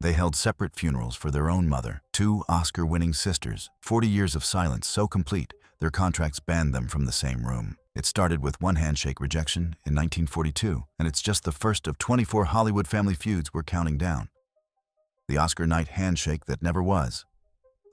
They held separate funerals for their own mother, two Oscar-winning sisters, 40 years of silence so complete, their contracts banned them from the same room. It started with one handshake rejection in 1942, and it's just the first of 24 Hollywood family feuds we're counting down. The Oscar night handshake that never was.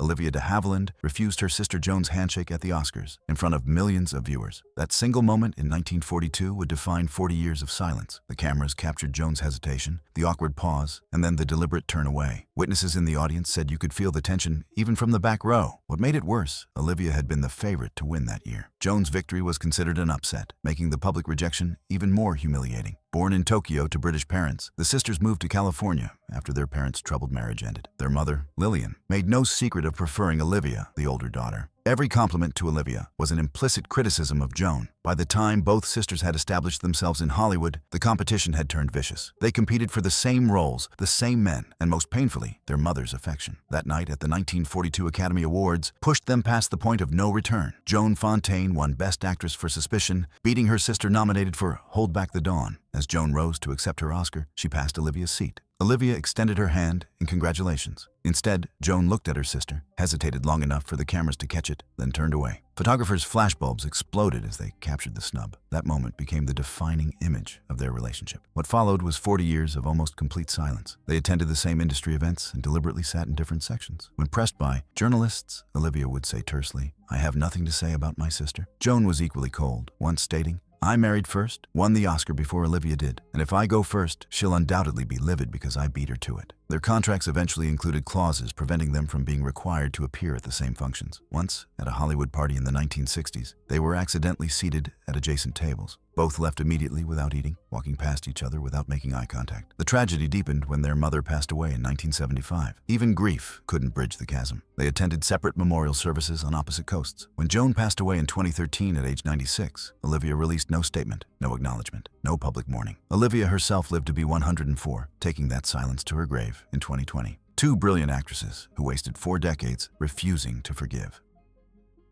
Olivia de Havilland refused her sister Joan's handshake at the Oscars in front of millions of viewers. That single moment in 1942 would define 40 years of silence. The cameras captured Joan's hesitation, the awkward pause, and then the deliberate turn away. Witnesses in the audience said you could feel the tension even from the back row. What made it worse, Olivia had been the favorite to win that year. Joan's victory was considered an upset, making the public rejection even more humiliating. Born in Tokyo to British parents, the sisters moved to California after their parents' troubled marriage ended. Their mother, Lillian, made no secret of preferring Olivia, the older daughter. Every compliment to Olivia was an implicit criticism of Joan. By the time both sisters had established themselves in Hollywood, the competition had turned vicious. They competed for the same roles, the same men, and most painfully, their mother's affection. That night at the 1942 Academy Awards pushed them past the point of no return. Joan Fontaine won Best Actress for Suspicion, beating her sister nominated for Hold Back the Dawn. As Joan rose to accept her Oscar, she passed Olivia's seat. Olivia extended her hand in congratulations. Instead, Joan looked at her sister, hesitated long enough for the cameras to catch it, then turned away. Photographers' flashbulbs exploded as they captured the snub. That moment became the defining image of their relationship. What followed was 40 years of almost complete silence. They attended the same industry events and deliberately sat in different sections. When pressed by journalists, Olivia would say tersely, "I have nothing to say about my sister." Joan was equally cold, once stating, "I married first, won the Oscar before Olivia did, and if I go first, she'll undoubtedly be livid because I beat her to it." Their contracts eventually included clauses preventing them from being required to appear at the same functions. Once, at a Hollywood party in the 1960s, they were accidentally seated at adjacent tables. Both left immediately without eating, walking past each other without making eye contact. The tragedy deepened when their mother passed away in 1975. Even grief couldn't bridge the chasm. They attended separate memorial services on opposite coasts. When Joan passed away in 2013 at age 96, Olivia released no statement, no acknowledgement, no public mourning. Olivia herself lived to be 104, taking that silence to her grave in 2020. Two brilliant actresses who wasted 4 decades refusing to forgive.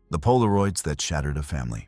The Polaroids that shattered a family.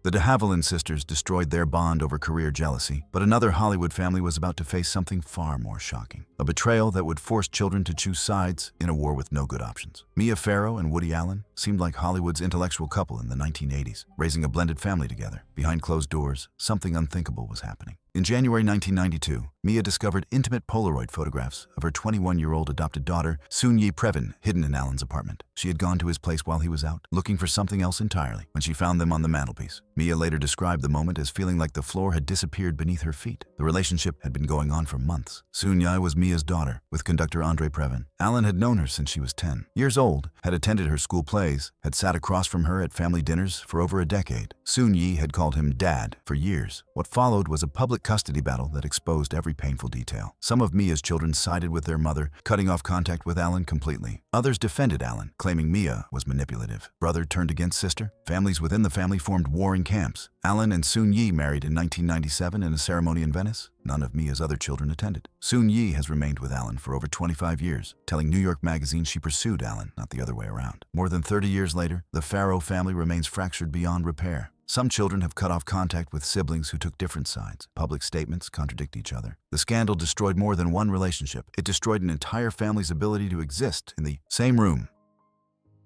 The de Havilland sisters destroyed their bond over career jealousy, but another Hollywood family was about to face something far more shocking. A betrayal that would force children to choose sides in a war with no good options. Mia Farrow and Woody Allen seemed like Hollywood's intellectual couple in the 1980s, raising a blended family together. Behind closed doors, something unthinkable was happening. In January 1992, Mia discovered intimate Polaroid photographs of her 21-year-old adopted daughter, Soon-Yi Previn, hidden in Allen's apartment. She had gone to his place while he was out, looking for something else entirely, when she found them on the mantelpiece. Mia later described the moment as feeling like the floor had disappeared beneath her feet. The relationship had been going on for months. Soon-Yi was Mia's daughter, with conductor Andre Previn. Allen had known her since she was 10 years old, had attended her school plays, had sat across from her at family dinners for over a decade. Soon-Yi had called him Dad for years. What followed was a public custody battle that exposed every painful detail. Some of Mia's children sided with their mother, cutting off contact with Allen completely. Others defended Allen, claiming Mia was manipulative. Brother turned against sister. Families within the family formed warring camps. Allen and Soon-Yi married in 1997 in a ceremony in Venice. None of Mia's other children attended. Soon-Yi has remained with Allen for over 25 years, telling New York Magazine she pursued Allen, not the other way around. More than 30 years later, the Farrow family remains fractured beyond repair. Some children have cut off contact with siblings who took different sides. Public statements contradict each other. The scandal destroyed more than one relationship. It destroyed an entire family's ability to exist in the same room.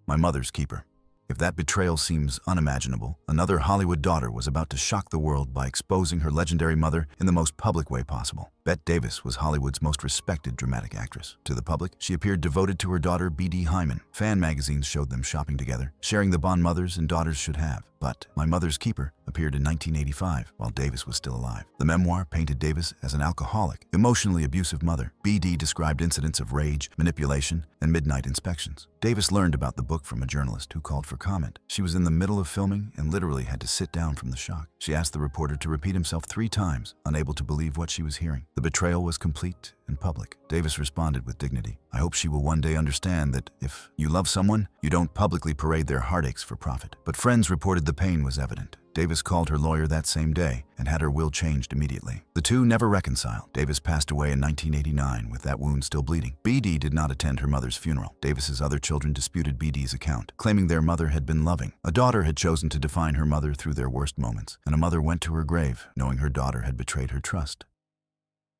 My mother's keeper. If that betrayal seems unimaginable, another Hollywood daughter was about to shock the world by exposing her legendary mother in the most public way possible. Bette Davis was Hollywood's most respected dramatic actress. To the public, she appeared devoted to her daughter B.D. Hyman. Fan magazines showed them shopping together, sharing the bond mothers and daughters should have. But My Mother's Keeper appeared in 1985 while Davis was still alive. The memoir painted Davis as an alcoholic, emotionally abusive mother. B.D. described incidents of rage, manipulation, and midnight inspections. Davis learned about the book from a journalist who called for comment. She was in the middle of filming and literally had to sit down from the shock. She asked the reporter to repeat himself 3 times, unable to believe what she was hearing. The betrayal was complete and public. Davis responded with dignity. "I hope she will one day understand that if you love someone, you don't publicly parade their heartaches for profit." But friends reported the pain was evident. Davis called her lawyer that same day and had her will changed immediately. The two never reconciled. Davis passed away in 1989 with that wound still bleeding. B.D. did not attend her mother's funeral. Davis's other children disputed B.D.'s account, claiming their mother had been loving. A daughter had chosen to define her mother through their worst moments, and a mother went to her grave knowing her daughter had betrayed her trust.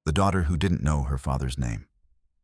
The daughter who didn't know her father's name.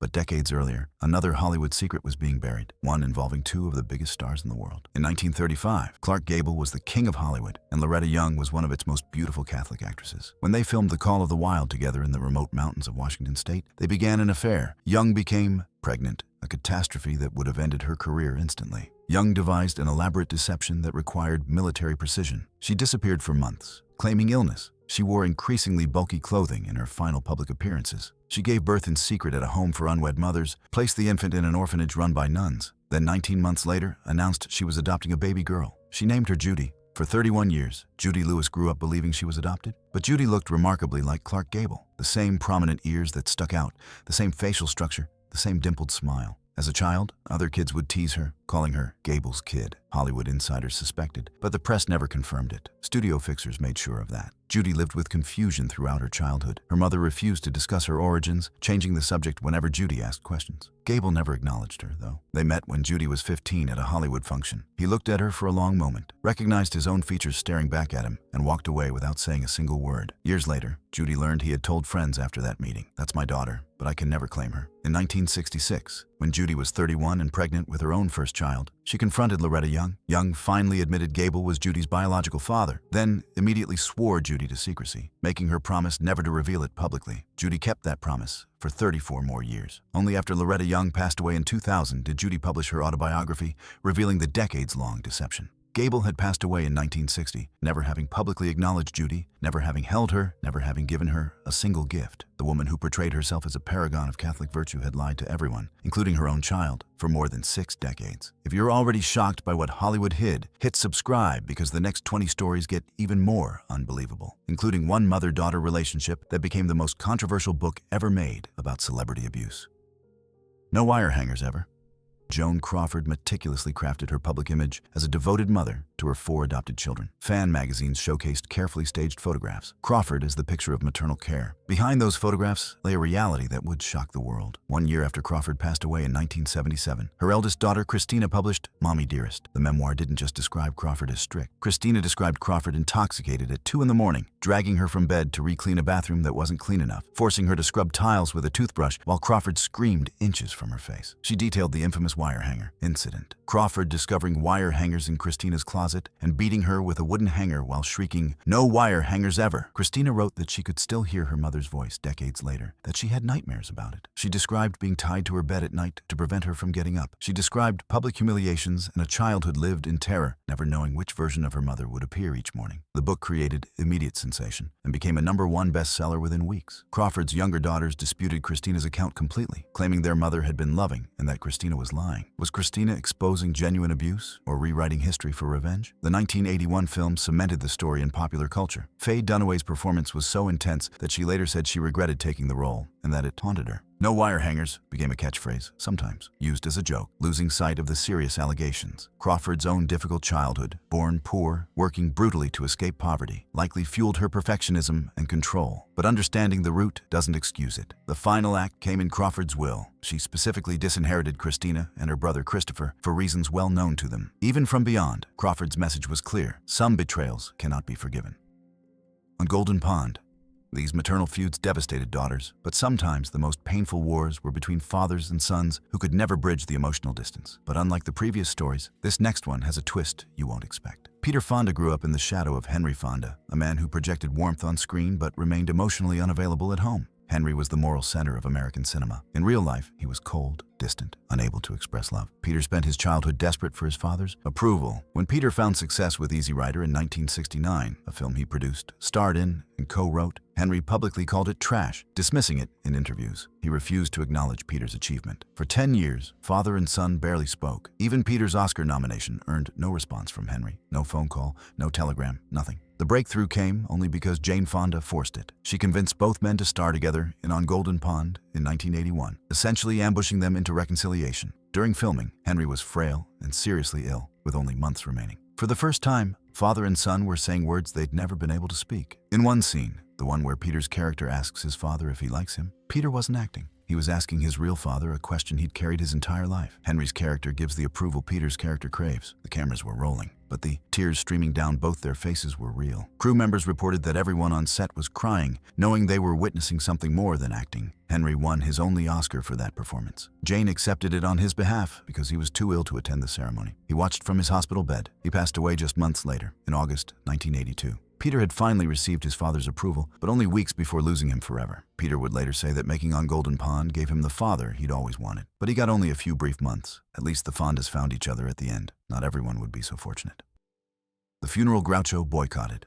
But decades earlier, another Hollywood secret was being buried, one involving two of the biggest stars in the world. In 1935, Clark Gable was the king of Hollywood, and Loretta Young was one of its most beautiful Catholic actresses. When they filmed The Call of the Wild together in the remote mountains of Washington state, they began an affair. Young became pregnant, a catastrophe that would have ended her career instantly. Young devised an elaborate deception that required military precision. She disappeared for months, claiming illness. She wore increasingly bulky clothing in her final public appearances. She gave birth in secret at a home for unwed mothers, placed the infant in an orphanage run by nuns, then 19 months later announced she was adopting a baby girl. She named her Judy. For 31 years, Judy Lewis grew up believing she was adopted. But Judy looked remarkably like Clark Gable. The same prominent ears that stuck out, the same facial structure, the same dimpled smile. As a child, other kids would tease her, calling her Gable's kid. Hollywood insiders suspected, but the press never confirmed it. Studio fixers made sure of that. Judy lived with confusion throughout her childhood. Her mother refused to discuss her origins, changing the subject whenever Judy asked questions. Gable never acknowledged her, though. They met when Judy was 15 at a Hollywood function. He looked at her for a long moment, recognized his own features staring back at him, and walked away without saying a single word. Years later, Judy learned he had told friends after that meeting, "That's my daughter, but I can never claim her." In 1966, when Judy was 31 and pregnant with her own first child, she confronted Loretta Young. Young finally admitted Gable was Judy's biological father, then immediately swore Judy to secrecy, making her promise never to reveal it publicly. Judy kept that promise for 34 more years. Only after Loretta Young passed away in 2000 did Judy publish her autobiography, revealing the decades-long deception. Gable had passed away in 1960, never having publicly acknowledged Judy, never having held her, never having given her a single gift. The woman who portrayed herself as a paragon of Catholic virtue had lied to everyone, including her own child, for more than 6 decades. If you're already shocked by what Hollywood hid, hit subscribe because the next 20 stories get even more unbelievable, including one mother-daughter relationship that became the most controversial book ever made about celebrity abuse. No wire hangers ever. Joan Crawford meticulously crafted her public image as a devoted mother to her 4 adopted children. Fan magazines showcased carefully staged photographs. Crawford is the picture of maternal care. Behind those photographs lay a reality that would shock the world. 1 year after Crawford passed away in 1977, her eldest daughter, Christina, published Mommy Dearest. The memoir didn't just describe Crawford as strict. Christina described Crawford intoxicated at 2 in the morning, dragging her from bed to re-clean a bathroom that wasn't clean enough, forcing her to scrub tiles with a toothbrush while Crawford screamed inches from her face. She detailed the infamous wire hanger incident. Crawford discovering wire hangers in Christina's closet and beating her with a wooden hanger while shrieking, "No wire hangers ever." Christina wrote that she could still hear her mother's voice decades later, that she had nightmares about it. She described being tied to her bed at night to prevent her from getting up. She described public humiliations and a childhood lived in terror, never knowing which version of her mother would appear each morning. The book created immediate sensation and became a #1 bestseller within weeks. Crawford's younger daughters disputed Christina's account completely, claiming their mother had been loving and that Christina was lying. Was Christina exposing genuine abuse or rewriting history for revenge? The 1981 film cemented the story in popular culture. Faye Dunaway's performance was so intense that she later said she regretted taking the role and that it haunted her. "No wire hangers" became a catchphrase, sometimes used as a joke, losing sight of the serious allegations. Crawford's own difficult childhood, born poor, working brutally to escape poverty, likely fueled her perfectionism and control. But understanding the root doesn't excuse it. The final act came in Crawford's will. She specifically disinherited Christina and her brother Christopher for reasons well known to them. Even from beyond, Crawford's message was clear: some betrayals cannot be forgiven. On Golden Pond, these maternal feuds devastated daughters, but sometimes the most painful wars were between fathers and sons who could never bridge the emotional distance. But unlike the previous stories, this next one has a twist you won't expect. Peter Fonda grew up in the shadow of Henry Fonda, a man who projected warmth on screen but remained emotionally unavailable at home. Henry was the moral center of American cinema. In real life, he was cold, distant, unable to express love. Peter spent his childhood desperate for his father's approval. When Peter found success with Easy Rider in 1969, a film he produced, starred in, and co-wrote, Henry publicly called it trash, dismissing it in interviews. He refused to acknowledge Peter's achievement. For 10 years, father and son barely spoke. Even Peter's Oscar nomination earned no response from Henry. No phone call, no telegram, nothing. The breakthrough came only because Jane Fonda forced it. She convinced both men to star together in On Golden Pond in 1981, essentially ambushing them into reconciliation. During filming, Henry was frail and seriously ill, with only months remaining. For the first time, father and son were saying words they'd never been able to speak. In one scene, the one where Peter's character asks his father if he likes him, Peter wasn't acting. He was asking his real father a question he'd carried his entire life. Henry's character gives the approval Peter's character craves. The cameras were rolling. but the tears streaming down both their faces were real. Crew members reported that everyone on set was crying, knowing they were witnessing something more than acting. Henry won his only Oscar for that performance. Jane accepted it on his behalf because he was too ill to attend the ceremony. He watched from his hospital bed. He passed away just months later, in August 1982. Peter had finally received his father's approval, but only weeks before losing him forever. Peter would later say that making on Golden Pond gave him the father he'd always wanted. But he got only a few brief months. At least the Fondas found each other at the end. Not everyone would be so fortunate. The funeral Groucho boycotted.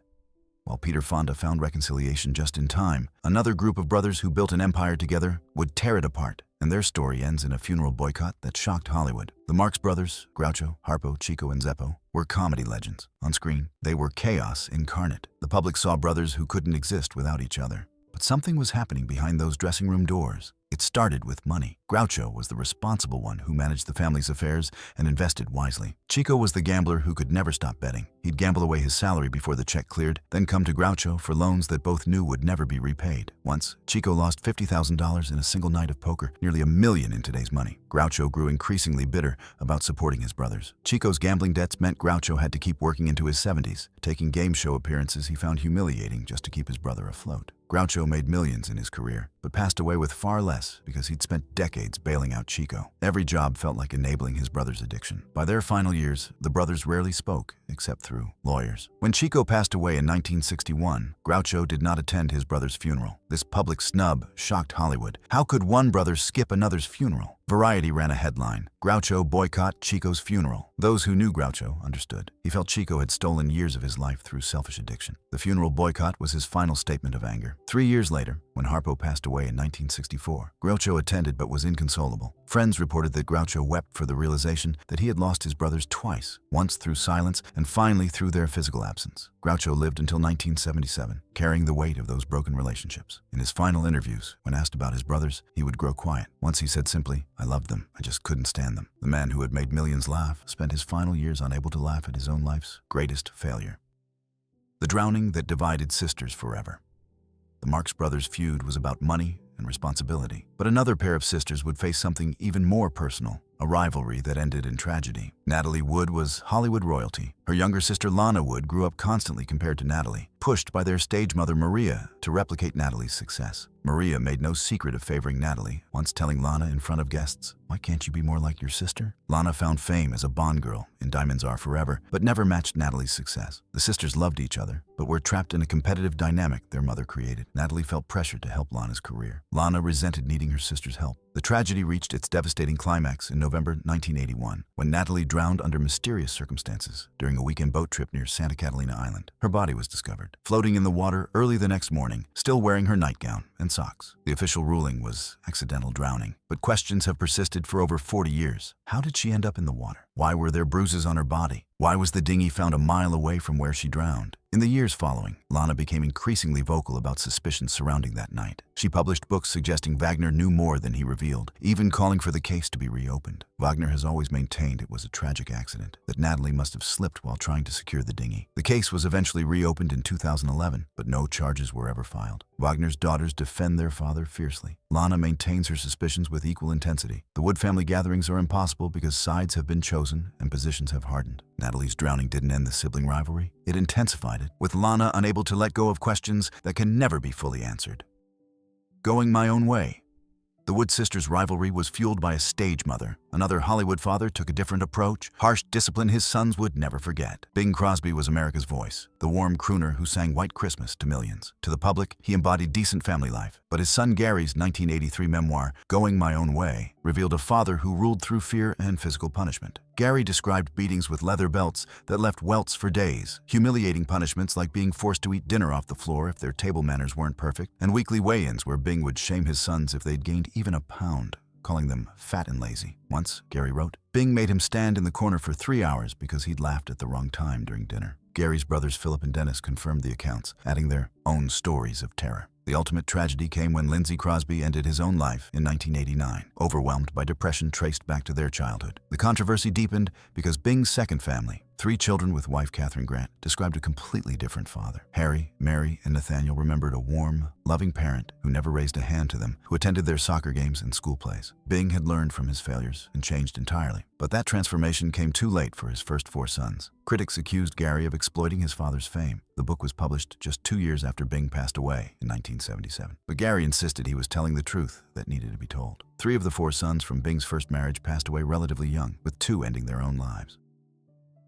While Peter Fonda found reconciliation just in time, another group of brothers who built an empire together would tear it apart, and their story ends in a funeral boycott that shocked Hollywood. The Marx Brothers, Groucho, Harpo, Chico, and Zeppo, were comedy legends. On screen, they were chaos incarnate. The public saw brothers who couldn't exist without each other. But something was happening behind those dressing room doors. It started with money. Groucho was the responsible one who managed the family's affairs and invested wisely. Chico was the gambler who could never stop betting. He'd gamble away his salary before the check cleared, then come to Groucho for loans that both knew would never be repaid. Once, Chico lost $50,000 in a single night of poker, nearly $1 million in today's money. Groucho grew increasingly bitter about supporting his brothers. Chico's gambling debts meant Groucho had to keep working into his 70s, taking game show appearances he found humiliating just to keep his brother afloat. Groucho made millions in his career, but passed away with far less because he'd spent decades bailing out Chico. Every job felt like enabling his brother's addiction. By their final years, the brothers rarely spoke, except through lawyers. When Chico passed away in 1961, Groucho did not attend his brother's funeral. This public snub shocked Hollywood. How could one brother skip another's funeral? Variety ran a headline, "Groucho boycott Chico's funeral." Those who knew Groucho understood. He felt Chico had stolen years of his life through selfish addiction. The funeral boycott was his final statement of anger. 3 years later, when Harpo passed away in 1964, Groucho attended but was inconsolable. Friends reported that Groucho wept for the realization that he had lost his brothers twice, once through silence and finally through their physical absence. Groucho lived until 1977, carrying the weight of those broken relationships. In his final interviews, when asked about his brothers, he would grow quiet. Once he said simply, "I loved them, I just couldn't stand them." The man who had made millions laugh spent his final years unable to laugh at his own life's greatest failure. The drowning that divided sisters forever. The Marx Brothers' feud was about money and responsibility. But another pair of sisters would face something even more personal, a rivalry that ended in tragedy. Natalie Wood was Hollywood royalty. Her younger sister Lana Wood grew up constantly compared to Natalie, pushed by their stage mother Maria to replicate Natalie's success. Maria made no secret of favoring Natalie, once telling Lana in front of guests, "Why can't you be more like your sister?" Lana found fame as a Bond girl in Diamonds Are Forever, but never matched Natalie's success. The sisters loved each other, but were trapped in a competitive dynamic their mother created. Natalie felt pressure to help Lana's career. Lana resented needing her sister's help. The tragedy reached its devastating climax in November 1981, when Natalie drowned under mysterious circumstances during a weekend boat trip near Santa Catalina Island. Her body was discovered, floating in the water early the next morning, still wearing her nightgown and socks. The official ruling was accidental drowning, but questions have persisted for over 40 years. How did she end up in the water? Why were there bruises on her body? Why was the dinghy found a mile away from where she drowned? In the years following, Lana became increasingly vocal about suspicions surrounding that night. She published books suggesting Wagner knew more than he revealed, even calling for the case to be reopened. Wagner has always maintained it was a tragic accident, that Natalie must have slipped while trying to secure the dinghy. The case was eventually reopened in 2011, but no charges were ever filed. Wagner's daughters defend their father fiercely. Lana maintains her suspicions with equal intensity. The Wood family gatherings are impossible because sides have been chosen and positions have hardened. Natalie's drowning didn't end the sibling rivalry. It intensified it, with Lana unable to let go of questions that can never be fully answered. Going my own way. The Wood sisters' rivalry was fueled by a stage mother. Another Hollywood father took a different approach, harsh discipline his sons would never forget. Bing Crosby was America's voice, the warm crooner who sang White Christmas to millions. To the public, he embodied decent family life. But his son Gary's 1983 memoir, Going My Own Way, revealed a father who ruled through fear and physical punishment. Gary described beatings with leather belts that left welts for days, humiliating punishments like being forced to eat dinner off the floor if their table manners weren't perfect, and weekly weigh-ins where Bing would shame his sons if they'd gained even a pound, calling them fat and lazy. Once, Gary wrote, Bing made him stand in the corner for 3 hours because he'd laughed at the wrong time during dinner. Gary's brothers Philip and Dennis confirmed the accounts, adding their own stories of terror. The ultimate tragedy came when Lindsey Crosby ended his own life in 1989, overwhelmed by depression traced back to their childhood. The controversy deepened because Bing's second family, Three children with wife Catherine Grant described a completely different father. Harry, Mary, and Nathaniel remembered a warm, loving parent who never raised a hand to them, who attended their soccer games and school plays. Bing had learned from his failures and changed entirely. But that transformation came too late for his first four sons. Critics accused Gary of exploiting his father's fame. The book was published just 2 years after Bing passed away in 1977. But Gary insisted he was telling the truth that needed to be told. 3 of the 4 sons from Bing's first marriage passed away relatively young, with 2 ending their own lives.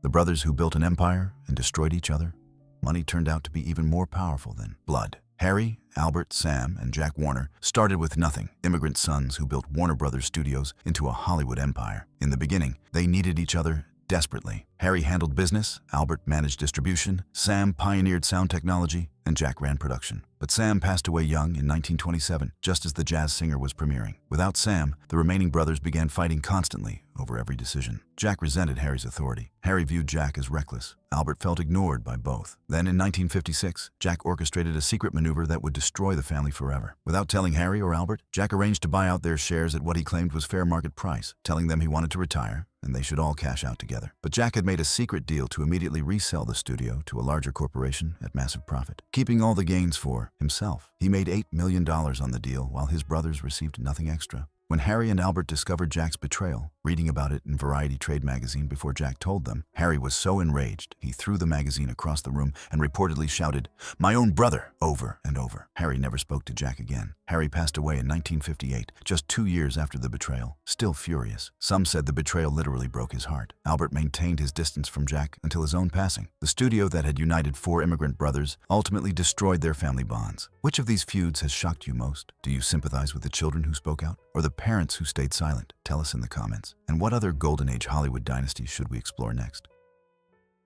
The brothers who built an empire and destroyed each other, money turned out to be even more powerful than blood. Harry, Albert, Sam, and Jack Warner started with nothing, immigrant sons who built Warner Brothers Studios into a Hollywood empire. In the beginning, they needed each other desperately. Harry handled business, Albert managed distribution, Sam pioneered sound technology, and Jack ran production. But Sam passed away young in 1927, just as The Jazz Singer was premiering. Without Sam, the remaining brothers began fighting constantly over every decision. Jack resented Harry's authority. Harry viewed Jack as reckless. Albert felt ignored by both. Then in 1956, Jack orchestrated a secret maneuver that would destroy the family forever. Without telling Harry or Albert, Jack arranged to buy out their shares at what he claimed was fair market price, telling them he wanted to retire and they should all cash out together. But Jack had made a secret deal to immediately resell the studio to a larger corporation at massive profit, keeping all the gains for himself. He made $8 million on the deal while his brothers received nothing extra. When Harry and Albert discovered Jack's betrayal, reading about it in Variety trade magazine before Jack told them, Harry was so enraged he threw the magazine across the room and reportedly shouted, "My own brother," over and over. Harry never spoke to Jack again. Harry passed away in 1958, just 2 years after the betrayal, still furious. Some said the betrayal literally broke his heart. Albert maintained his distance from Jack until his own passing. The studio that had united 4 immigrant brothers ultimately destroyed their family bonds. Which of these feuds has shocked you most? Do you sympathize with the children who spoke out, or the parents who stayed silent? Tell us in the comments. And what other Golden Age Hollywood dynasties should we explore next?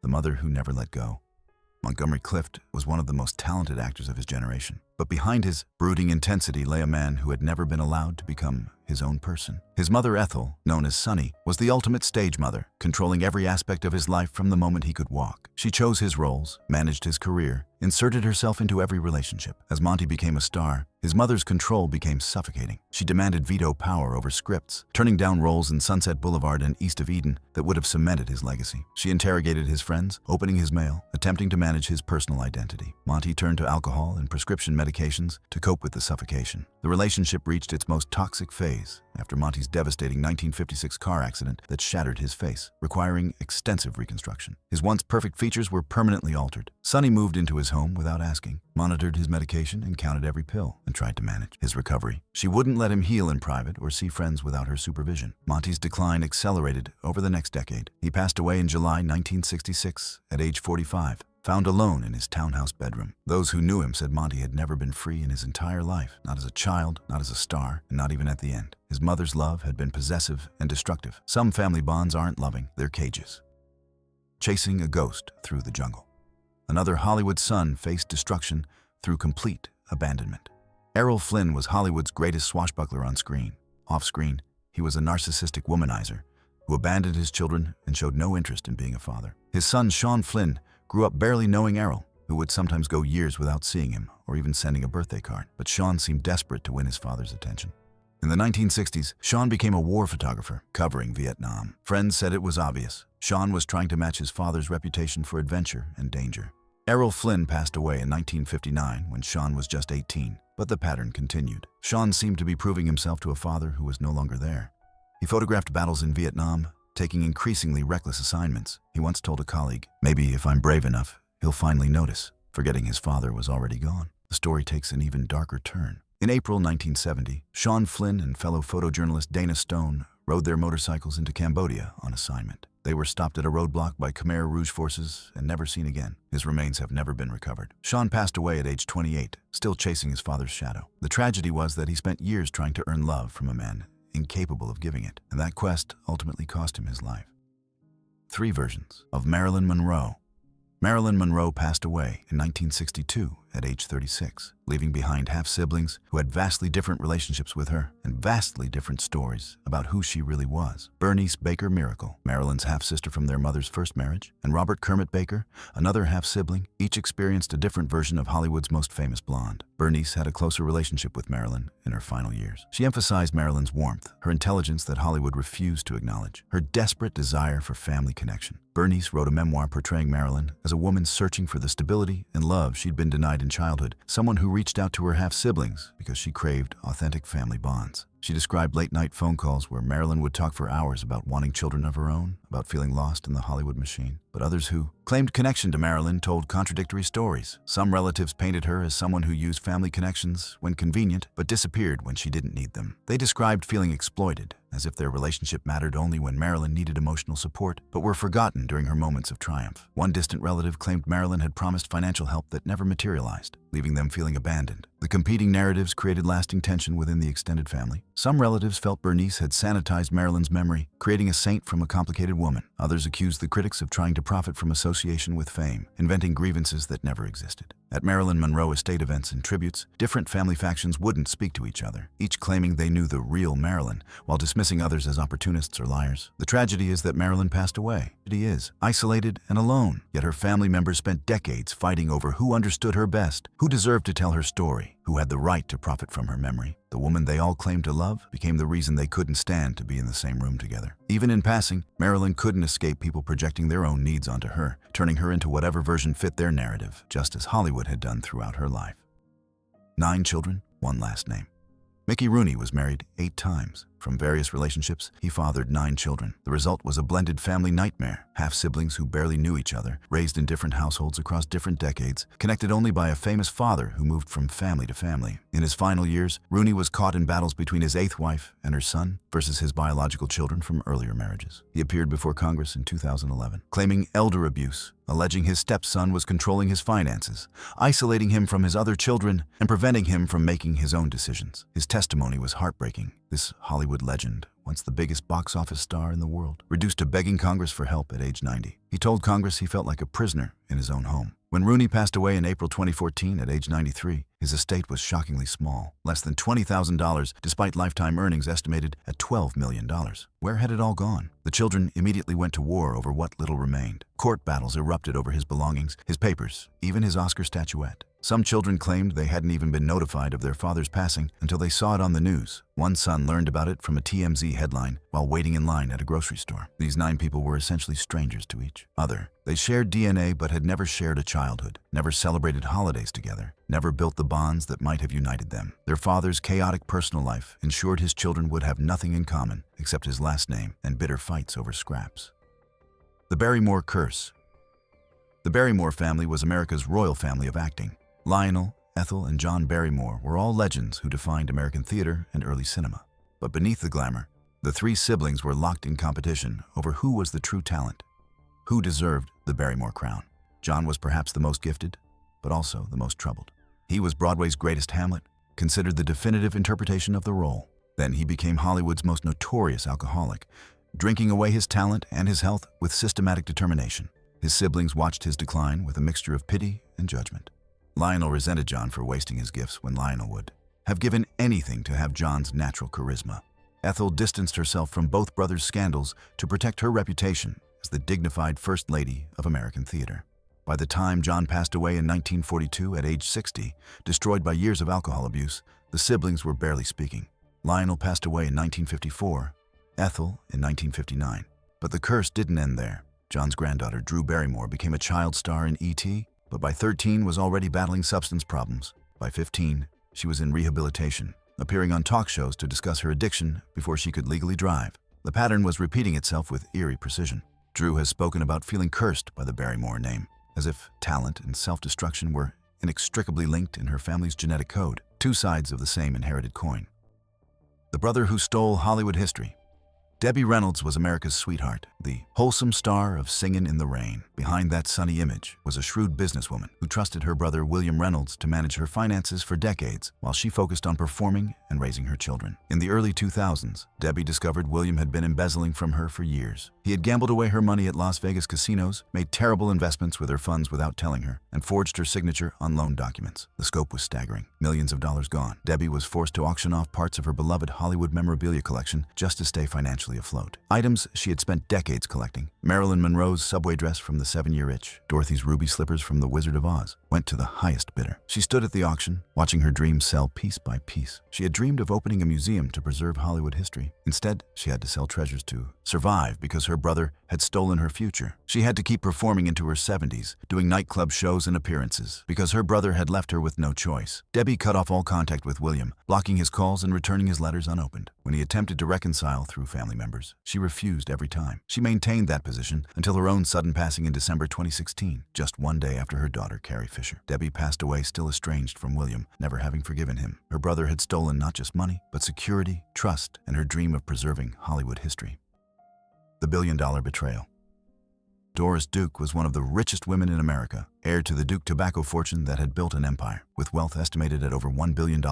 The mother who never let go. Montgomery Clift was one of the most talented actors of his generation. But behind his brooding intensity lay a man who had never been allowed to become his own person. His mother, Ethel, known as Sunny, was the ultimate stage mother, controlling every aspect of his life from the moment he could walk. She chose his roles, managed his career, inserted herself into every relationship. As Monty became a star, his mother's control became suffocating. She demanded veto power over scripts, turning down roles in Sunset Boulevard and East of Eden that would have cemented his legacy. She interrogated his friends, opening his mail, attempting to manage his personal identity. Monty turned to alcohol and prescription medications to cope with the suffocation. The relationship reached its most toxic phase after Monty's devastating 1956 car accident that shattered his face, requiring extensive reconstruction. His once perfect features were permanently altered. Sonny moved into his home without asking, monitored his medication and counted every pill, and tried to manage his recovery. She wouldn't let him heal in private or see friends without her supervision. Monty's decline accelerated over the next decade. He passed away in July 1966 at age 45. Found alone in his townhouse bedroom. Those who knew him said Monty had never been free in his entire life, not as a child, not as a star, and not even at the end. His mother's love had been possessive and destructive. Some family bonds aren't loving, they're cages. Chasing a ghost through the jungle. Another Hollywood son faced destruction through complete abandonment. Errol Flynn was Hollywood's greatest swashbuckler on screen. Off-screen, he was a narcissistic womanizer who abandoned his children and showed no interest in being a father. His son, Sean Flynn, grew up barely knowing Errol, who would sometimes go years without seeing him or even sending a birthday card. But Sean seemed desperate to win his father's attention. In the 1960s, Sean became a war photographer, covering Vietnam. Friends said it was obvious. Sean was trying to match his father's reputation for adventure and danger. Errol Flynn passed away in 1959 when Sean was just 18, but the pattern continued. Sean seemed to be proving himself to a father who was no longer there. He photographed battles in Vietnam, taking increasingly reckless assignments. He once told a colleague, "Maybe if I'm brave enough, he'll finally notice," forgetting his father was already gone. The story takes an even darker turn. In April 1970, Sean Flynn and fellow photojournalist Dana Stone rode their motorcycles into Cambodia on assignment. They were stopped at a roadblock by Khmer Rouge forces and never seen again. His remains have never been recovered. Sean passed away at age 28, still chasing his father's shadow. The tragedy was that he spent years trying to earn love from a man incapable of giving it, and that quest ultimately cost him his life. 3 versions of Marilyn Monroe. Marilyn Monroe passed away in 1962 at age 36, leaving behind half-siblings who had vastly different relationships with her and vastly different stories about who she really was. Bernice Baker Miracle, Marilyn's half-sister from their mother's first marriage, and Robert Kermit Baker, another half-sibling, each experienced a different version of Hollywood's most famous blonde. Bernice had a closer relationship with Marilyn in her final years. She emphasized Marilyn's warmth, her intelligence that Hollywood refused to acknowledge, her desperate desire for family connection. Bernice wrote a memoir portraying Marilyn as a woman searching for the stability and love she'd been denied in childhood, someone who reached out to her half-siblings because she craved authentic family bonds. She described late-night phone calls where Marilyn would talk for hours about wanting children of her own, about feeling lost in the Hollywood machine. But others who claimed connection to Marilyn told contradictory stories. Some relatives painted her as someone who used family connections when convenient, but disappeared when she didn't need them. They described feeling exploited, as if their relationship mattered only when Marilyn needed emotional support, but were forgotten during her moments of triumph. One distant relative claimed Marilyn had promised financial help that never materialized, leaving them feeling abandoned. The competing narratives created lasting tension within the extended family. Some relatives felt Bernice had sanitized Marilyn's memory, creating a saint from a complicated woman. Others accused the critics of trying to profit from association with fame, inventing grievances that never existed. At Marilyn Monroe estate events and tributes, different family factions wouldn't speak to each other, each claiming they knew the real Marilyn, while dismissing others as opportunists or liars. The tragedy is that Marilyn passed away. She is isolated and alone, yet her family members spent decades fighting over who understood her best, who deserved to tell her story, who had the right to profit from her memory. The woman they all claimed to love became the reason they couldn't stand to be in the same room together. Even in passing, Marilyn couldn't escape people projecting their own needs onto her, turning her into whatever version fit their narrative, just as Hollywood had done throughout her life. 9 children, 1 last name. Mickey Rooney was married 8 times. From various relationships, he fathered 9 children. The result was a blended family nightmare. Half-siblings who barely knew each other, raised in different households across different decades, connected only by a famous father who moved from family to family. In his final years, Rooney was caught in battles between his 8th wife and her son versus his biological children from earlier marriages. He appeared before Congress in 2011, claiming elder abuse, alleging his stepson was controlling his finances, isolating him from his other children, and preventing him from making his own decisions. His testimony was heartbreaking. This Hollywood legend, once the biggest box office star in the world, reduced to begging Congress for help at age 90. He told Congress he felt like a prisoner in his own home. When Rooney passed away in April 2014 at age 93, his estate was shockingly small, less than $20,000, despite lifetime earnings estimated at $12 million. Where had it all gone? The children immediately went to war over what little remained. Court battles erupted over his belongings, his papers, even his Oscar statuette. Some children claimed they hadn't even been notified of their father's passing until they saw it on the news. One son learned about it from a TMZ headline while waiting in line at a grocery store. These 9 people were essentially strangers to each other. They shared DNA but had never shared a childhood, never celebrated holidays together, never built the bonds that might have united them. Their father's chaotic personal life ensured his children would have nothing in common except his last name and bitter fights over scraps. The Barrymore Curse. The Barrymore family was America's royal family of acting. Lionel, Ethel, and John Barrymore were all legends who defined American theater and early cinema. But beneath the glamour, the 3 siblings were locked in competition over who was the true talent, who deserved the Barrymore crown. John was perhaps the most gifted, but also the most troubled. He was Broadway's greatest Hamlet, considered the definitive interpretation of the role. Then he became Hollywood's most notorious alcoholic, drinking away his talent and his health with systematic determination. His siblings watched his decline with a mixture of pity and judgment. Lionel resented John for wasting his gifts when Lionel would have given anything to have John's natural charisma. Ethel distanced herself from both brothers' scandals to protect her reputation as the dignified First Lady of American theater. By the time John passed away in 1942 at age 60, destroyed by years of alcohol abuse, the siblings were barely speaking. Lionel passed away in 1954, Ethel in 1959. But the curse didn't end there. John's granddaughter, Drew Barrymore, became a child star in E.T., but by 13 was already battling substance problems. By 15, she was in rehabilitation, appearing on talk shows to discuss her addiction before she could legally drive. The pattern was repeating itself with eerie precision. Drew has spoken about feeling cursed by the Barrymore name, as if talent and self-destruction were inextricably linked in her family's genetic code, 2 sides of the same inherited coin. The brother who stole Hollywood history. Debbie Reynolds was America's sweetheart, the wholesome star of Singin' in the Rain. Behind that sunny image was a shrewd businesswoman who trusted her brother William Reynolds to manage her finances for decades while she focused on performing and raising her children. In the early 2000s, Debbie discovered William had been embezzling from her for years. He had gambled away her money at Las Vegas casinos, made terrible investments with her funds without telling her, and forged her signature on loan documents. The scope was staggering. Millions of dollars gone. Debbie was forced to auction off parts of her beloved Hollywood memorabilia collection just to stay financially afloat. Items she had spent decades collecting. Marilyn Monroe's subway dress from the 7-Year Itch, Dorothy's ruby slippers from The Wizard of Oz, went to the highest bidder. She stood at the auction, watching her dreams sell piece by piece. She had dreamed of opening a museum to preserve Hollywood history. Instead, she had to sell treasures to survive because her brother had stolen her future. She had to keep performing into her 70s, doing nightclub shows and appearances, because her brother had left her with no choice. Debbie cut off all contact with William, blocking his calls and returning his letters unopened. When he attempted to reconcile through family members, she refused every time. She maintained that position until her own sudden passing in December 2016, just one day after her daughter, Carrie Fisher. Debbie passed away still estranged from William, never having forgiven him. Her brother had stolen not just money, but security, trust, and her dream of preserving Hollywood history. The billion-dollar betrayal. Doris Duke was one of the richest women in America, heir to the Duke tobacco fortune that had built an empire. With wealth estimated at over $1 billion,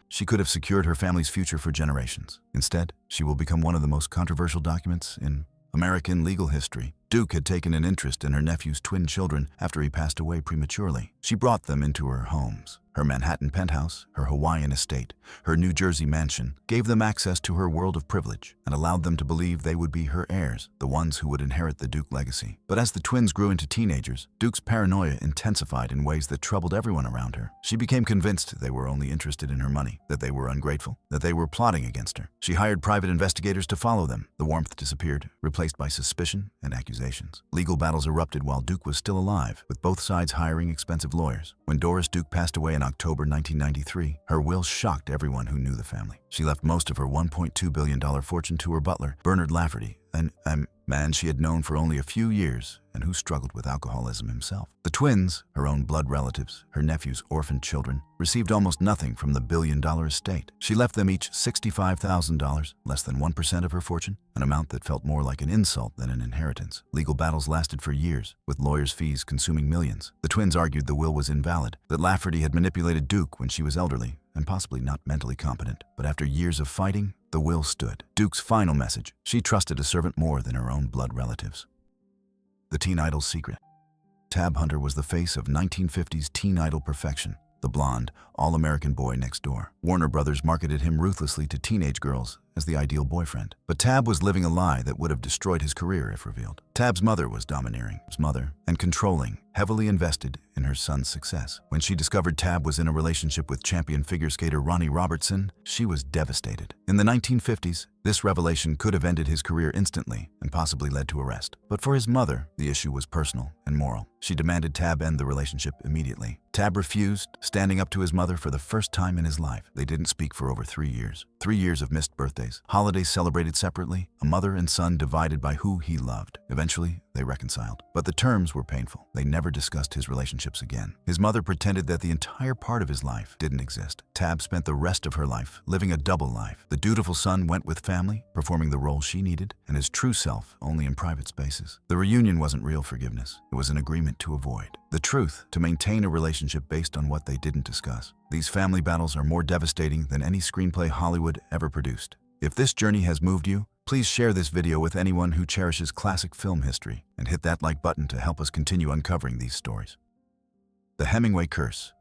she could have secured her family's future for generations. Instead, she will become one of the most controversial documents in American legal history. Duke had taken an interest in her nephew's twin children after he passed away prematurely. She brought them into her homes. Her Manhattan penthouse, her Hawaiian estate, her New Jersey mansion gave them access to her world of privilege and allowed them to believe they would be her heirs, the ones who would inherit the Duke legacy. But as the twins grew into teenagers, Duke's paranoia intensified in ways that troubled everyone around her. She became convinced they were only interested in her money, that they were ungrateful, that they were plotting against her. She hired private investigators to follow them. The warmth disappeared, replaced by suspicion and accusations. Legal battles erupted while Duke was still alive, with both sides hiring expensive lawyers. When Doris Duke passed away in October 1993, her will shocked everyone who knew the family. She left most of her $1.2 billion fortune to her butler, Bernard Lafferty, a man she had known for only a few years and who struggled with alcoholism himself. The twins, her own blood relatives, her nephew's orphaned children, received almost nothing from the billion-dollar estate. She left them each $65,000, less than 1% of her fortune, an amount that felt more like an insult than an inheritance. Legal battles lasted for years, with lawyers' fees consuming millions. The twins argued the will was invalid, that Lafferty had manipulated Duke when she was elderly and possibly not mentally competent. But after years of fighting, the will stood. Duke's final message: she trusted a servant more than her own blood relatives. The teen idol's secret. Tab Hunter was the face of 1950s teen idol perfection, the blonde, all-American boy next door. Warner Brothers marketed him ruthlessly to teenage girls as the ideal boyfriend. But Tab was living a lie that would have destroyed his career if revealed. Tab's mother was domineering, and controlling, heavily invested in her son's success. When she discovered Tab was in a relationship with champion figure skater Ronnie Robertson, she was devastated. In the 1950s, this revelation could have ended his career instantly and possibly led to arrest. But for his mother, the issue was personal and moral. She demanded Tab end the relationship immediately. Tab refused, standing up to his mother for the first time in his life. They didn't speak for over 3 years. 3 years of missed birthdays, holidays celebrated separately, a mother and son divided by who he loved. Eventually, they reconciled. But the terms were painful. They never discussed his relationships again. His mother pretended that the entire part of his life didn't exist. Tab spent the rest of her life living a double life. The dutiful son went with family, performing the role she needed, and his true self only in private spaces. The reunion wasn't real forgiveness. It was an agreement to avoid the truth, to maintain a relationship based on what they didn't discuss. These family battles are more devastating than any screenplay Hollywood ever produced. If this journey has moved you, please share this video with anyone who cherishes classic film history and hit that like button to help us continue uncovering these stories. The Hemingway Curse.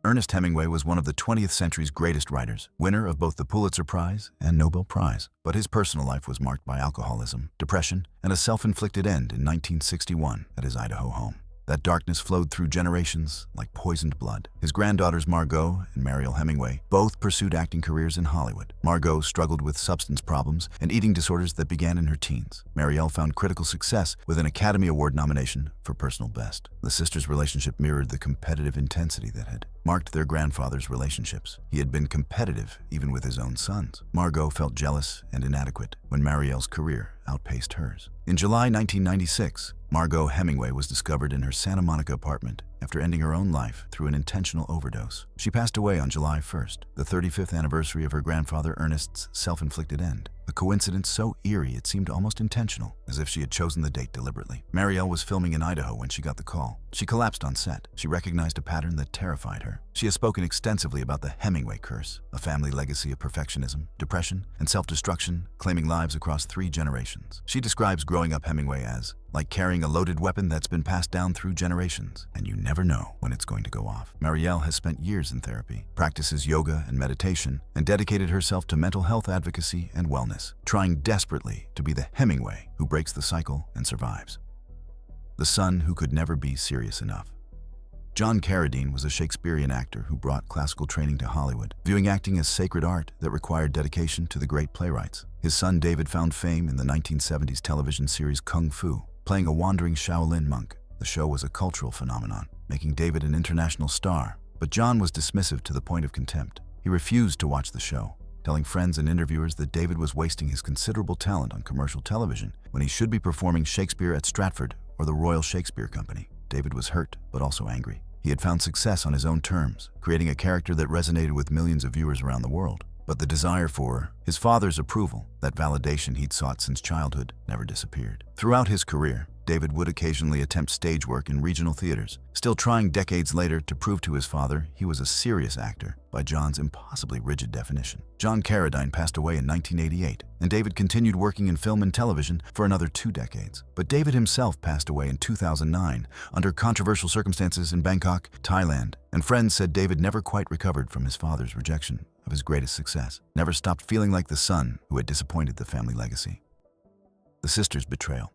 Ernest Hemingway was one of the 20th century's greatest writers, winner of both the Pulitzer Prize and Nobel Prize. But his personal life was marked by alcoholism, depression, and a self-inflicted end in 1961 at his Idaho home. That darkness flowed through generations like poisoned blood. His granddaughters Margot and Mariel Hemingway both pursued acting careers in Hollywood. Margot struggled with substance problems and eating disorders that began in her teens. Mariel found critical success with an Academy Award nomination for Personal Best. The sisters' relationship mirrored the competitive intensity that had marked their grandfather's relationships. He had been competitive even with his own sons. Margot felt jealous and inadequate when Mariel's career outpaced hers. In July 1996, Margot Hemingway was discovered in her Santa Monica apartment, after ending her own life through an intentional overdose. She passed away on July 1st, the 35th anniversary of her grandfather Ernest's self-inflicted end. A coincidence so eerie it seemed almost intentional, as if she had chosen the date deliberately. Marielle was filming in Idaho when she got the call. She collapsed on set. She recognized a pattern that terrified her. She has spoken extensively about the Hemingway curse, a family legacy of perfectionism, depression, and self-destruction, claiming lives across 3 generations. She describes growing up Hemingway as like carrying a loaded weapon that's been passed down through generations, and you never know when it's going to go off. Marielle has spent years in therapy, practices yoga and meditation, and dedicated herself to mental health advocacy and wellness, trying desperately to be the Hemingway who breaks the cycle and survives. The son who could never be serious enough. John Carradine was a Shakespearean actor who brought classical training to Hollywood, viewing acting as sacred art that required dedication to the great playwrights. His son David found fame in the 1970s television series Kung Fu, playing a wandering Shaolin monk. The show was a cultural phenomenon, making David an international star. But John was dismissive to the point of contempt. He refused to watch the show, telling friends and interviewers that David was wasting his considerable talent on commercial television when he should be performing Shakespeare at Stratford or the Royal Shakespeare Company. David was hurt, but also angry. He had found success on his own terms, creating a character that resonated with millions of viewers around the world. But the desire for his father's approval, that validation he'd sought since childhood, never disappeared. Throughout his career, David would occasionally attempt stage work in regional theaters, still trying decades later to prove to his father he was a serious actor by John's impossibly rigid definition. John Carradine passed away in 1988, and David continued working in film and television for another 2 decades. But David himself passed away in 2009 under controversial circumstances in Bangkok, Thailand, and friends said David never quite recovered from his father's rejection of his greatest success, never stopped feeling like the son who had disappointed the family legacy. The sister's betrayal.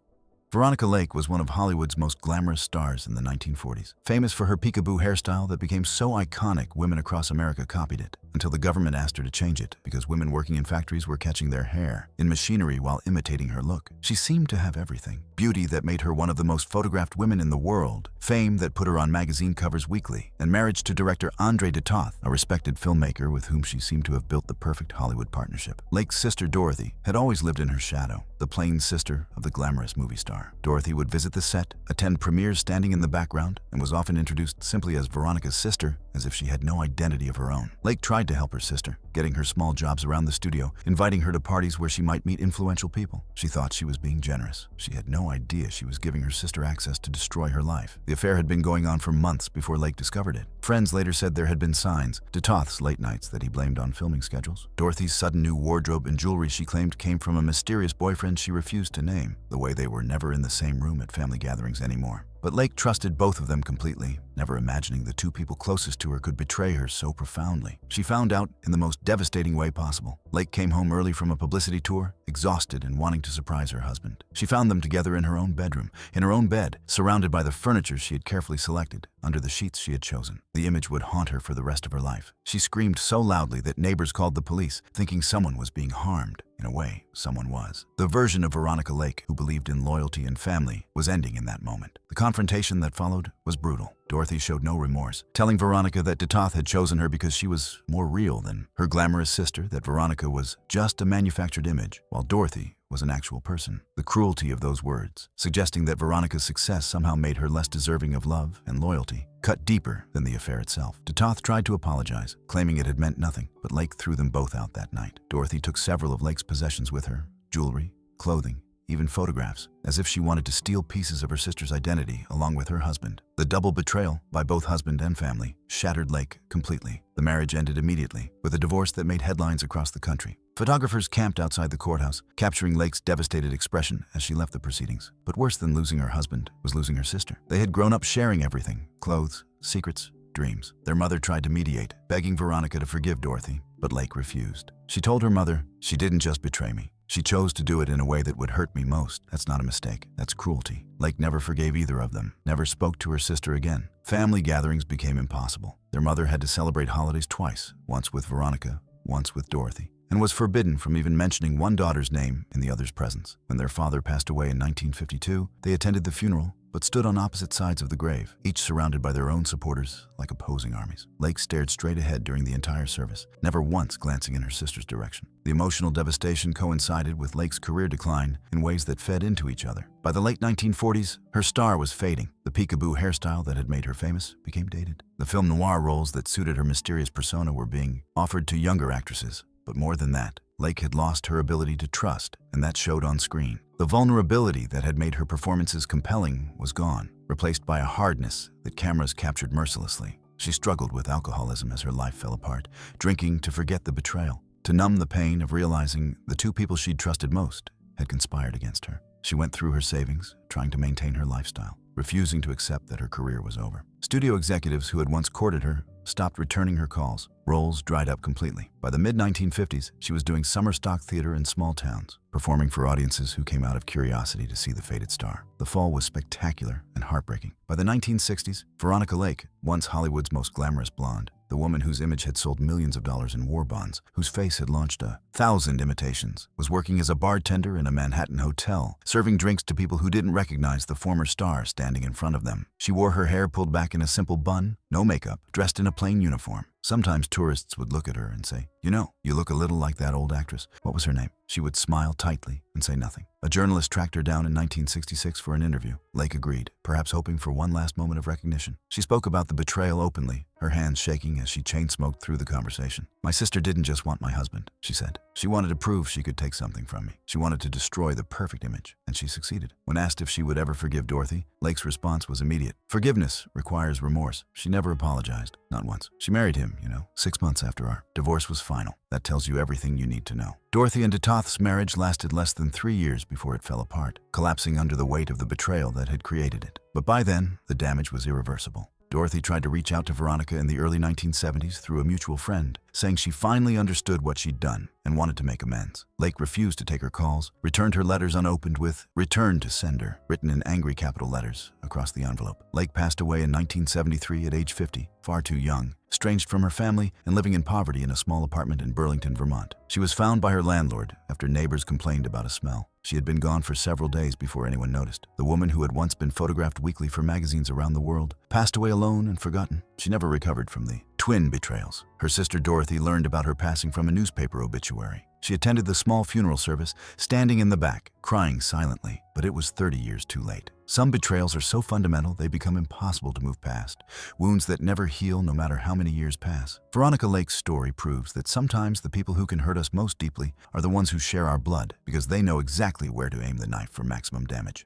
Veronica Lake was one of Hollywood's most glamorous stars in the 1940s, famous for her peekaboo hairstyle that became so iconic women across America copied it, until the government asked her to change it because women working in factories were catching their hair in machinery while imitating her look. She seemed to have everything: beauty that made her one of the most photographed women in the world, fame that put her on magazine covers weekly, and marriage to director Andre de Toth, a respected filmmaker with whom she seemed to have built the perfect Hollywood partnership. Lake's sister Dorothy had always lived in her shadow, the plain sister of the glamorous movie star. Dorothy would visit the set, attend premieres standing in the background, and was often introduced simply as Veronica's sister, as if she had no identity of her own. Lake tried to help her sister, getting her small jobs around the studio, inviting her to parties where she might meet influential people. She thought she was being generous. She had no idea she was giving her sister access to destroy her life. The affair had been going on for months before Lake discovered it. Friends later said there had been signs, de Toth's late nights that he blamed on filming schedules. Dorothy's sudden new wardrobe and jewelry she claimed came from a mysterious boyfriend she refused to name, the way they were never in the same room at family gatherings anymore. But Lake trusted both of them completely, never imagining the 2 people closest to her could betray her so profoundly. She found out in the most devastating way possible. Lake came home early from a publicity tour, exhausted and wanting to surprise her husband. She found them together in her own bedroom, in her own bed, surrounded by the furniture she had carefully selected, under the sheets she had chosen. The image would haunt her for the rest of her life. She screamed so loudly that neighbors called the police, thinking someone was being harmed. In a way, someone was. The version of Veronica Lake, who believed in loyalty and family, was ending in that moment. The confrontation that followed was brutal. Dorothy showed no remorse, telling Veronica that de Toth had chosen her because she was more real than her glamorous sister, that Veronica was just a manufactured image, while Dorothy was an actual person. The cruelty of those words, suggesting that Veronica's success somehow made her less deserving of love and loyalty, cut deeper than the affair itself. De Toth tried to apologize, claiming it had meant nothing, but Lake threw them both out that night. Dorothy took several of Lake's possessions with her: jewelry, clothing, even photographs, as if she wanted to steal pieces of her sister's identity along with her husband. The double betrayal by both husband and family shattered Lake completely. The marriage ended immediately, with a divorce that made headlines across the country. Photographers camped outside the courthouse, capturing Lake's devastated expression as she left the proceedings. But worse than losing her husband was losing her sister. They had grown up sharing everything: clothes, secrets, dreams. Their mother tried to mediate, begging Veronica to forgive Dorothy, but Lake refused. She told her mother, "She didn't just betray me. She chose to do it in a way that would hurt me most. That's not a mistake. That's cruelty." Lake never forgave either of them, never spoke to her sister again. Family gatherings became impossible. Their mother had to celebrate holidays twice, once with Veronica, once with Dorothy, and was forbidden from even mentioning one daughter's name in the other's presence. When their father passed away in 1952, they attended the funeral, but stood on opposite sides of the grave, each surrounded by their own supporters like opposing armies. Lake stared straight ahead during the entire service, never once glancing in her sister's direction. The emotional devastation coincided with Lake's career decline in ways that fed into each other. By the late 1940s, her star was fading. The peekaboo hairstyle that had made her famous became dated. The film noir roles that suited her mysterious persona were being offered to younger actresses. But more than that, Lake had lost her ability to trust, and that showed on screen. The vulnerability that had made her performances compelling was gone, replaced by a hardness that cameras captured mercilessly. She struggled with alcoholism as her life fell apart, drinking to forget the betrayal, to numb the pain of realizing the two people she'd trusted most had conspired against her. She went through her savings, trying to maintain her lifestyle, refusing to accept that her career was over. Studio executives who had once courted her stopped returning her calls. Roles dried up completely. By the mid-1950s, she was doing summer stock theater in small towns, performing for audiences who came out of curiosity to see the faded star. The fall was spectacular and heartbreaking. By the 1960s, Veronica Lake, once Hollywood's most glamorous blonde, the woman whose image had sold millions of dollars in war bonds, whose face had launched 1,000 imitations, was working as a bartender in a Manhattan hotel, serving drinks to people who didn't recognize the former star standing in front of them. She wore her hair pulled back in a simple bun, no makeup, dressed in a plain uniform. Sometimes tourists would look at her and say, "You know, you look a little like that old actress. What was her name?" She would smile tightly and say nothing. A journalist tracked her down in 1966 for an interview. Lake agreed, perhaps hoping for one last moment of recognition. She spoke about the betrayal openly, her hands shaking as she chain-smoked through the conversation. "My sister didn't just want my husband," she said. "She wanted to prove she could take something from me. She wanted to destroy the perfect image, and she succeeded." When asked if she would ever forgive Dorothy, Lake's response was immediate. Forgiveness requires remorse. She never apologized, not once. She married him, 6 months after our divorce was final. That tells you everything you need to know. Dorothy and de Toth's marriage lasted less than 3 years before it fell apart, collapsing under the weight of the betrayal that had created it. But by then, the damage was irreversible. Dorothy tried to reach out to Veronica in the early 1970s through a mutual friend, saying she finally understood what she'd done and wanted to make amends. Lake refused to take her calls, returned her letters unopened with "Return to sender" written in angry capital letters across the envelope. Lake passed away in 1973 at age 50, far too young, estranged from her family and living in poverty in a small apartment in Burlington, Vermont. She was found by her landlord after neighbors complained about a smell. She had been gone for several days before anyone noticed. The woman who had once been photographed weekly for magazines around the world passed away alone and forgotten. She never recovered from the twin betrayals. Her sister Dorothy learned about her passing from a newspaper obituary. She attended the small funeral service, standing in the back, crying silently, but it was 30 years too late. Some betrayals are so fundamental they become impossible to move past, wounds that never heal no matter how many years pass. Veronica Lake's story proves that sometimes the people who can hurt us most deeply are the ones who share our blood, because they know exactly where to aim the knife for maximum damage.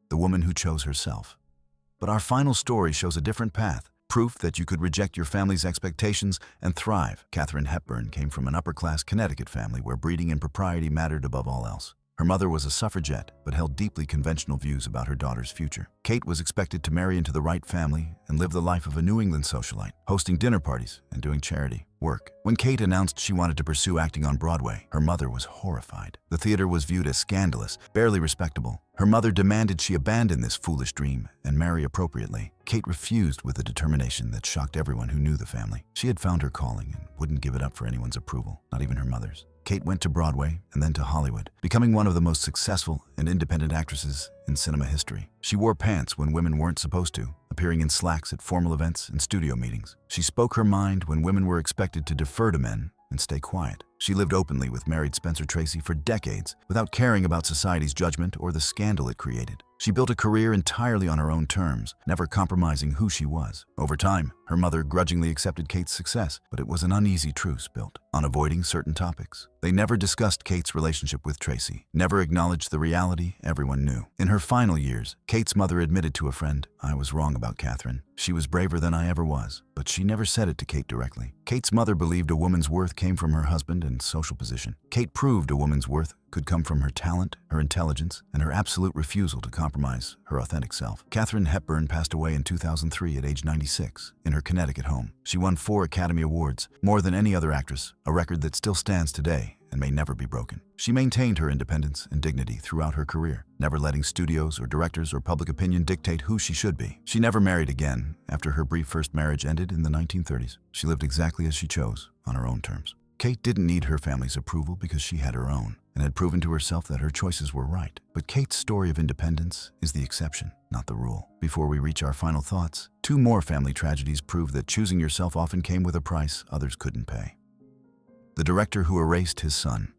The woman who chose herself. But our final story shows a different path. Proof that you could reject your family's expectations and thrive. Katharine Hepburn came from an upper-class Connecticut family where breeding and propriety mattered above all else. Her mother was a suffragette, but held deeply conventional views about her daughter's future. Kate was expected to marry into the right family and live the life of a New England socialite, hosting dinner parties and doing charity work. When Kate announced she wanted to pursue acting on Broadway, her mother was horrified. The theater was viewed as scandalous, barely respectable. Her mother demanded she abandon this foolish dream and marry appropriately. Kate refused with a determination that shocked everyone who knew the family. She had found her calling and wouldn't give it up for anyone's approval, not even her mother's. Kate went to Broadway and then to Hollywood, becoming one of the most successful and independent actresses in cinema history. She wore pants when women weren't supposed to, appearing in slacks at formal events and studio meetings. She spoke her mind when women were expected to defer to men and stay quiet. She lived openly with married Spencer Tracy for decades without caring about society's judgment or the scandal it created. She built a career entirely on her own terms, never compromising who she was. Over time, her mother grudgingly accepted Kate's success, but it was an uneasy truce built on avoiding certain topics. They never discussed Kate's relationship with Tracy, never acknowledged the reality everyone knew. In her final years, Kate's mother admitted to a friend, "I was wrong about Katharine. She was braver than I ever was," but she never said it to Kate directly. Kate's mother believed a woman's worth came from her husband and social position. Kate proved a woman's worth could come from her talent, her intelligence, and her absolute refusal to compromise her authentic self. Katharine Hepburn passed away in 2003 at age 96 in her Connecticut home. She won 4 Academy Awards, more than any other actress, a record that still stands today and may never be broken. She maintained her independence and dignity throughout her career, never letting studios or directors or public opinion dictate who she should be. She never married again after her brief first marriage ended in the 1930s. She lived exactly as she chose, on her own terms. Kate didn't need her family's approval because she had her own. and had proven to herself that her choices were right. But Kate's story of independence is the exception, not the rule. Before we reach our final thoughts, 2 more family tragedies prove that choosing yourself often came with a price others couldn't pay. The director who erased his son.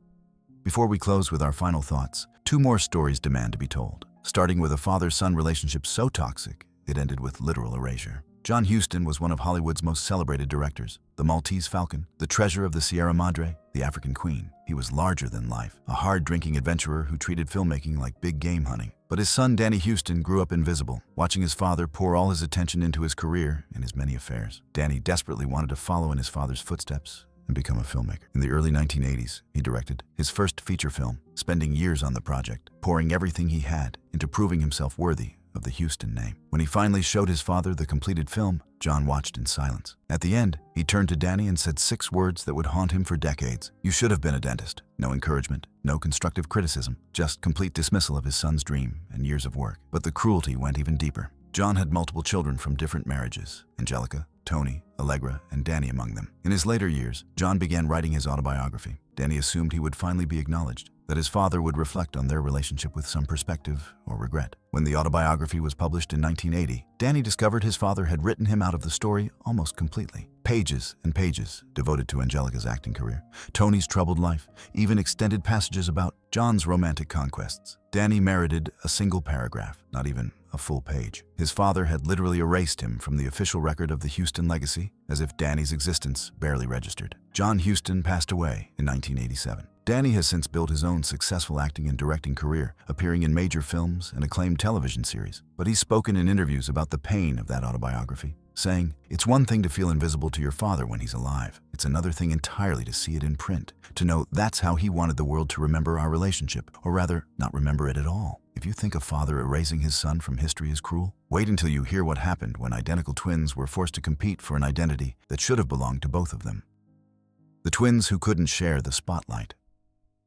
Before we close with our final thoughts, 2 more stories demand to be told, starting with a father-son relationship so toxic, it ended with literal erasure. John Huston was one of Hollywood's most celebrated directors. The Maltese Falcon, the treasure of the Sierra Madre, the African Queen. He was larger than life, a hard-drinking adventurer who treated filmmaking like big game hunting. But his son, Danny Huston, grew up invisible, watching his father pour all his attention into his career and his many affairs. Danny desperately wanted to follow in his father's footsteps and become a filmmaker. In the early 1980s, he directed his first feature film, spending years on the project, pouring everything he had into proving himself worthy of the Huston name. When he finally showed his father the completed film, John watched in silence. At the end, he turned to Danny and said 6 words that would haunt him for decades. "You should have been a dentist." No encouragement, no constructive criticism, just complete dismissal of his son's dream and years of work. But the cruelty went even deeper. John had multiple children from different marriages, Angelica, Tony, Allegra, and Danny among them. In his later years, John began writing his autobiography. Danny assumed he would finally be acknowledged, that his father would reflect on their relationship with some perspective or regret. When the autobiography was published in 1980, Danny discovered his father had written him out of the story almost completely. Pages and pages devoted to Angelica's acting career, Tony's troubled life, even extended passages about John's romantic conquests. Danny merited a single paragraph, not even a full page. His father had literally erased him from the official record of the Huston legacy, as if Danny's existence barely registered. John Huston passed away in 1987. Danny has since built his own successful acting and directing career, appearing in major films and acclaimed television series. But he's spoken in interviews about the pain of that autobiography, saying, "It's one thing to feel invisible to your father when he's alive. It's another thing entirely to see it in print, to know that's how he wanted the world to remember our relationship, or rather, not remember it at all." If you think a father erasing his son from history is cruel, wait until you hear what happened when identical twins were forced to compete for an identity that should have belonged to both of them. The twins who couldn't share the spotlight.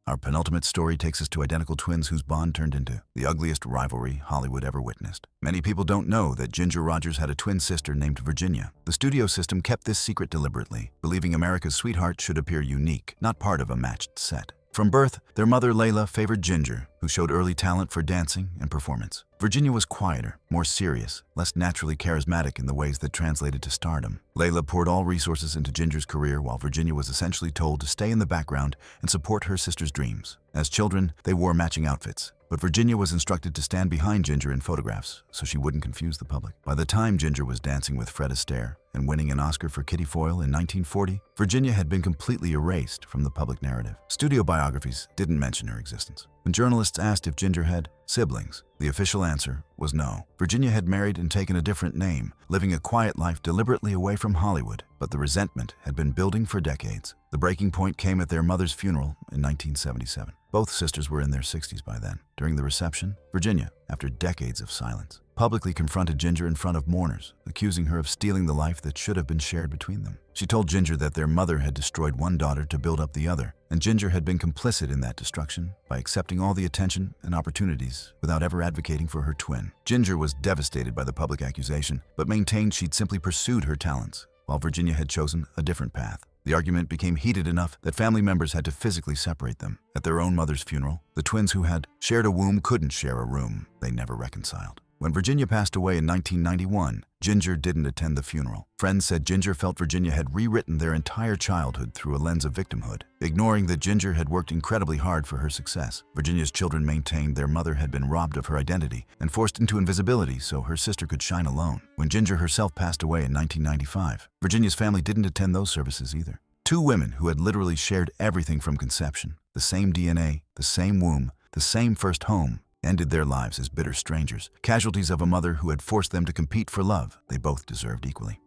Our penultimate story takes us to identical twins whose bond turned into the ugliest rivalry Hollywood ever witnessed. Many people don't know that Ginger Rogers had a twin sister named Virginia. The studio system kept this secret deliberately, believing America's sweetheart should appear unique, not part of a matched set. From birth, their mother Layla favored Ginger, who showed early talent for dancing and performance. Virginia was quieter, more serious, less naturally charismatic in the ways that translated to stardom. Layla poured all resources into Ginger's career while Virginia was essentially told to stay in the background and support her sister's dreams. As children, they wore matching outfits, but Virginia was instructed to stand behind Ginger in photographs so she wouldn't confuse the public. By the time Ginger was dancing with Fred Astaire and winning an Oscar for Kitty Foyle in 1940, Virginia had been completely erased from the public narrative. Studio biographies didn't mention her existence. When journalists asked if Ginger had siblings, the official answer was no. Virginia had married and taken a different name, living a quiet life deliberately away from Hollywood, but the resentment had been building for decades. The breaking point came at their mother's funeral in 1977. Both sisters were in their 60s by then. During the reception, Virginia, after decades of silence, publicly confronted Ginger in front of mourners, accusing her of stealing the life that should have been shared between them. She told Ginger that their mother had destroyed one daughter to build up the other, and Ginger had been complicit in that destruction by accepting all the attention and opportunities without ever advocating for her twin. Ginger was devastated by the public accusation, but maintained she'd simply pursued her talents, while Virginia had chosen a different path. The argument became heated enough that family members had to physically separate them. At their own mother's funeral, the twins who had shared a womb couldn't share a room. They never reconciled. When Virginia passed away in 1991, Ginger didn't attend the funeral. Friends said Ginger felt Virginia had rewritten their entire childhood through a lens of victimhood, ignoring that Ginger had worked incredibly hard for her success. Virginia's children maintained their mother had been robbed of her identity and forced into invisibility so her sister could shine alone. When Ginger herself passed away in 1995, Virginia's family didn't attend those services either. 2 women who had literally shared everything from conception, the same DNA, the same womb, the same first home, ended their lives as bitter strangers, casualties of a mother who had forced them to compete for love they both deserved equally.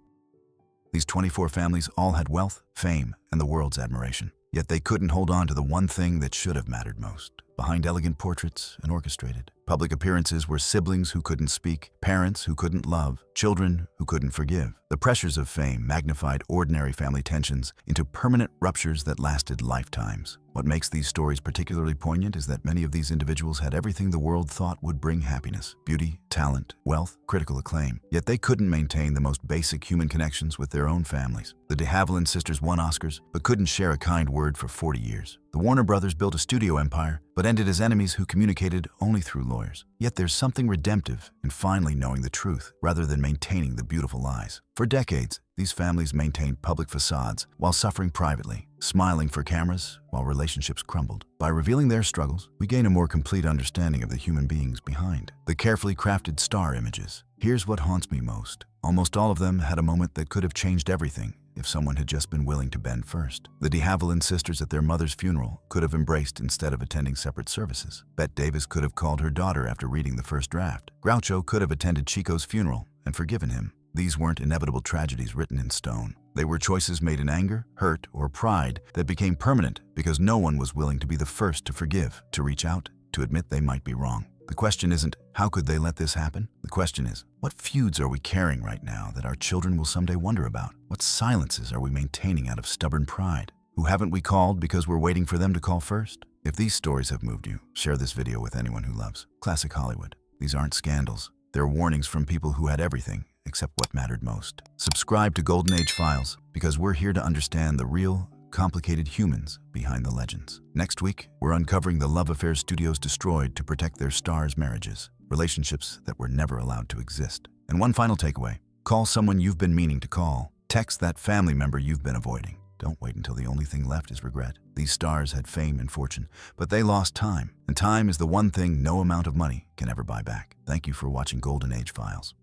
These 24 families all had wealth, fame, and the world's admiration. Yet they couldn't hold on to the one thing that should have mattered most. Behind elegant portraits and orchestrated Public appearances were siblings who couldn't speak, parents who couldn't love, children who couldn't forgive. The pressures of fame magnified ordinary family tensions into permanent ruptures that lasted lifetimes. What makes these stories particularly poignant is that many of these individuals had everything the world thought would bring happiness: beauty, talent, wealth, critical acclaim. Yet they couldn't maintain the most basic human connections with their own families. The de Havilland sisters won Oscars, but couldn't share a kind word for 40 years. The Warner brothers built a studio empire, but ended as enemies who communicated only through lawyers. Yet there's something redemptive in finally knowing the truth, rather than maintaining the beautiful lies. For decades, these families maintained public facades while suffering privately, smiling for cameras while relationships crumbled. By revealing their struggles, we gain a more complete understanding of the human beings behind the carefully crafted star images. Here's what haunts me most. Almost all of them had a moment that could have changed everything if someone had just been willing to bend first. The de Havilland sisters at their mother's funeral could have embraced instead of attending separate services. Bette Davis could have called her daughter after reading the first draft. Groucho could have attended Chico's funeral and forgiven him. These weren't inevitable tragedies written in stone. They were choices made in anger, hurt, or pride that became permanent because no one was willing to be the first to forgive, to reach out, to admit they might be wrong. The question isn't, how could they let this happen? The question is, what feuds are we carrying right now that our children will someday wonder about? What silences are we maintaining out of stubborn pride? Who haven't we called because we're waiting for them to call first? If these stories have moved you, share this video with anyone who loves classic Hollywood. These aren't scandals. They're warnings from people who had everything except what mattered most. Subscribe to Golden Age Files because we're here to understand the real, complicated humans behind the legends. Next week, we're uncovering the love affairs studios destroyed to protect their stars' marriages, relationships that were never allowed to exist. And one final takeaway: call someone you've been meaning to call. Text that family member you've been avoiding. Don't wait until the only thing left is regret. These stars had fame and fortune, but they lost time. And time is the one thing no amount of money can ever buy back. Thank you for watching Golden Age Files.